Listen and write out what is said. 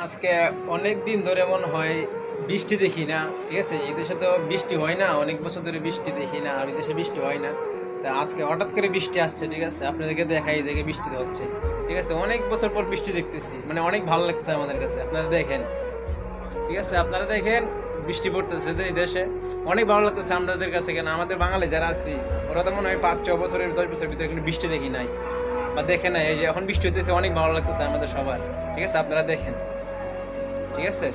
আজকে অনেক দিন ধরে মনে হয় বৃষ্টি দেখি না। ঠিক আছে, এই দেশে তো বৃষ্টি হয় না, অনেক বছর ধরে বৃষ্টি দেখি না, আর এই দেশে বৃষ্টি হয় না। তা আজকে হঠাৎ করে বৃষ্টি আসছে। ঠিক আছে, আপনাদেরকে দেখাই দেখে বৃষ্টি হচ্ছে। ঠিক আছে, অনেক বছর পর বৃষ্টি দেখতেছি, মানে অনেক ভালো লাগতেছে আমাদের কাছে। আপনারা দেখেন, ঠিক আছে, আপনারা দেখেন বৃষ্টি পড়তেছে যে এই দেশে, অনেক ভালো লাগতেছে আমাদের কাছে। কেন আমাদের বাঙালি যারা আছি ওরা তো মনে হয় 5-6 বছরের 10 বছরের ভিতরে কোনো বৃষ্টি দেখি নাই বা দেখে নাই। এই যে এখন বৃষ্টি হতেছে, অনেক ভালো লাগতেছে আমাদের সবার। ঠিক আছে, আপনারা দেখেন। ঠিক আছে।